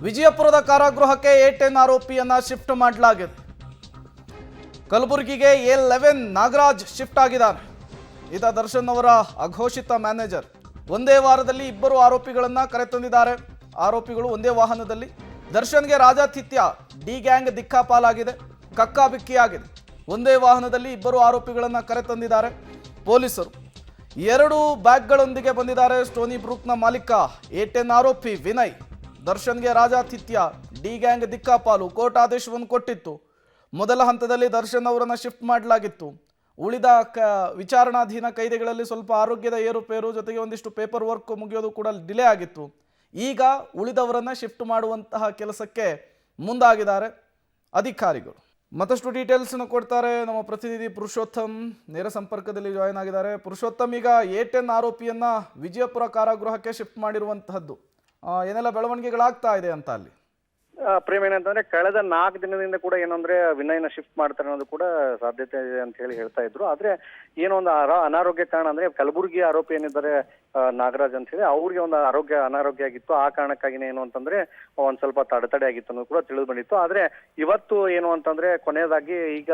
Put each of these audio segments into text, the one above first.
ವಿಜಯಪುರದ ಕಾರಾಗೃಹಕ್ಕೆ A10 ಆರೋಪಿಯನ್ನ shift ಮಾಡಲಾಗಿದೆ. ಕಲಬುರಗಿಗೆ A11 Nagaraj shift ಆಗಿದ್ದಾನೆ. ಈತ ದರ್ಶನ್ ಅವರ ಅಘೋಷಿತ ಮ್ಯಾನೇಜರ್. ಒಂದೇ ವಾರದಲ್ಲಿ ಇಬ್ಬರು ಆರೋಪಿಗಳನ್ನ ಕರೆತಂದಿದ್ದಾರೆ. ಆರೋಪಿಗಳು ಒಂದೇ ವಾಹನದಲ್ಲಿ. ದರ್ಶನ್ಗೆ ರಾಜಾತಿಥ್ಯ ಡಿ ಗ್ಯಾಂಗ್ ದಿಕ್ಕಾಪಾಲಾಗಿದೆ, ಕಕ್ಕಾಬಿಕ್ಕಿಯಾಗಿದೆ. ಒಂದೇ ವಾಹನದಲ್ಲಿ ಇಬ್ಬರು ಆರೋಪಿಗಳನ್ನ ಕರೆತಂದಿದ್ದಾರೆ ಪೊಲೀಸರು. 2 ಬ್ಯಾಗ್ಗಳೊಂದಿಗೆ ಬಂದಿದ್ದಾರೆ. ಸ್ಟೋನಿ ಬ್ರೂಕ್ನ ಮಾಲೀಕ A10 ಆರೋಪಿ ವಿನಯ್. ದರ್ಶನ್ಗೆ ರಾಜಾತಿಥ್ಯ ಡಿ ಗ್ಯಾಂಗ್ ದಿಕ್ಕಾಪಾಲು. ಕೋರ್ಟ್ ಆದೇಶವನ್ನು ಕೊಟ್ಟಿತ್ತು. ಮೊದಲ ಹಂತದಲ್ಲಿ ದರ್ಶನ್ ಅವರನ್ನು ಶಿಫ್ಟ್ ಮಾಡಲಾಗಿತ್ತು. ಉಳಿದ ವಿಚಾರಣಾಧೀನ ಕೈದಿಗಳಲ್ಲಿ ಸ್ವಲ್ಪ ಆರೋಗ್ಯದ ಏರುಪೇರು ಜೊತೆಗೆ ಒಂದಿಷ್ಟು ಪೇಪರ್ ವರ್ಕ್ ಮುಗಿಯೋದು ಕೂಡ ಡಿಲೇ ಆಗಿತ್ತು. ಈಗ ಉಳಿದವರನ್ನ ಶಿಫ್ಟ್ ಮಾಡುವಂತಹ ಕೆಲಸಕ್ಕೆ ಮುಂದಾಗಿದ್ದಾರೆ ಅಧಿಕಾರಿಗಳು. ಮತ್ತಷ್ಟು ಡೀಟೇಲ್ಸ್ನ ಕೊಡ್ತಾರೆ ನಮ್ಮ ಪ್ರತಿನಿಧಿ ಪುರುಷೋತ್ತಮ್. ನೇರ ಸಂಪರ್ಕದಲ್ಲಿ ಜಾಯ್ನ್ ಆಗಿದ್ದಾರೆ. ಪುರುಷೋತ್ತಮ್, ಈಗ A10 ಆರೋಪಿಯನ್ನ ವಿಜಯಪುರ ಕಾರಾಗೃಹಕ್ಕೆ ಶಿಫ್ಟ್ ಮಾಡಿರುವಂತಹದ್ದು ಏನೆಲ್ಲ ಬೆಳವಣಿಗೆಗಳಾಗ್ತಾ ಇದೆ ಅಂತ ಅಲ್ಲಿ? ಪ್ರೇಮ್, ಏನಂತಂದ್ರೆ ಕಳೆದ 4 ದಿನದಿಂದ ಕೂಡ ಏನಂದ್ರೆ ವಿನಯ್ನ ಶಿಫ್ಟ್ ಮಾಡ್ತಾರೆ ಅನ್ನೋದು ಕೂಡ ಸಾಧ್ಯತೆ ಇದೆ ಅಂತ ಹೇಳಿ ಹೇಳ್ತಾ ಇದ್ರು. ಆದ್ರೆ ಏನೋ ಒಂದು ಅನಾರೋಗ್ಯ ಕಾರಣ ಅಂದ್ರೆ ಕಲಬುರಗಿ ಆರೋಪಿ ಏನಿದ್ದಾರೆ ನಾಗರಾಜ್ ಅಂತ ಹೇಳಿ ಅವ್ರಿಗೆ ಒಂದು ಅನಾರೋಗ್ಯ ಆಗಿತ್ತು. ಆ ಕಾರಣಕ್ಕಾಗಿನೇ ಏನು ಅಂತಂದ್ರೆ ಒಂದ್ ಸ್ವಲ್ಪ ತಡೆ ಆಗಿತ್ತು ಅನ್ನೋದು ಕೂಡ ತಿಳಿದು ಬಂದಿತ್ತು. ಆದ್ರೆ ಇವತ್ತು ಏನು ಅಂತಂದ್ರೆ ಕೊನೆಯದಾಗಿ ಈಗ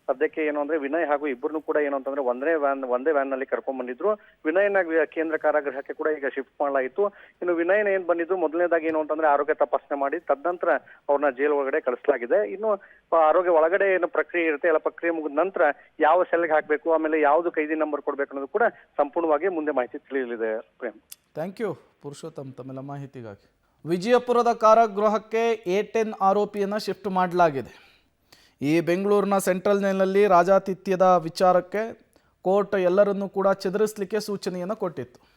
ಸದ್ಯಕ್ಕೆ ಏನು ಅಂದ್ರೆ ವಿನಯ್ ಹಾಗೂ ಇಬ್ಬರನ್ನು ಕೂಡ ಏನು ಅಂತಂದ್ರೆ ಒಂದೇ ವ್ಯಾನ್ ನಲ್ಲಿ ಕರ್ಕೊಂಡ್ ಬಂದಿದ್ರು. ವಿನಯ್ನ ಕೇಂದ್ರ ಕಾರಾಗೃಹಕ್ಕೆ ಕೂಡ ಈಗ ಶಿಫ್ಟ್ ಮಾಡಲಾಯಿತು. ಇನ್ನು ವಿನಯ್ನ ಏನ್ ಬಂದಿದ್ರು ಮೊದಲನೇದಾಗಿ ಏನು ಅಂತಂದ್ರೆ ಆರೋಗ್ಯ ತಪಾಸಣೆ ಮಾಡಿ ತದನಂತರ ಅವ್ರನ್ನ ಜೈಲ್ ಒಳಗಡೆ ಕಳಿಸಲಾಗಿದೆ. ಇನ್ನು ಆರೋಗ್ಯ ಒಳಗಡೆ ಏನು ಪ್ರಕ್ರಿಯೆ ಇರುತ್ತೆ ಎಲ್ಲ ಪ್ರಕ್ರಿಯೆ ಮುಗಿದ ನಂತರ ಯಾವ ಸೆಲ್ಗೆ ಹಾಕ್ಬೇಕು, ಆಮೇಲೆ ಯಾವ್ದು ಕೈದಿ ನಂಬರ್ ಕೊಡ್ಬೇಕು ಅನ್ನೋದು ಕೂಡ ಸಂಪೂರ್ಣವಾಗಿ ಮುಂದೆ ಮಾಹಿತಿ ತಿಳಿಯಲಿದೆ. ಪ್ರೇಮ್, ಥ್ಯಾಂಕ್ ಯು ಪುರುಷೋತ್ತಮ್ ತಮ್ಮೆಲ್ಲ ಮಾಹಿತಿಗಾಗಿ. ವಿಜಯಪುರದ ಕಾರಾಗೃಹಕ್ಕೆ A10 ಆರೋಪಿಯನ್ನ ಶಿಫ್ಟ್ ಮಾಡಲಾಗಿದೆ. ಈ ಬೆಂಗಳೂರಿನ ಸೆಂಟ್ರಲ್ ಜೈಲಿನಲ್ಲಿ ರಾಜಾತಿಥ್ಯದ ವಿಚಾರಕ್ಕೆ ಕೋರ್ಟ್ ಎಲ್ಲರನ್ನೂ ಕೂಡ ಚದುರಿಸಲಿಕ್ಕೆ ಸೂಚನೆಯನ್ನು ಕೊಟ್ಟಿತ್ತು.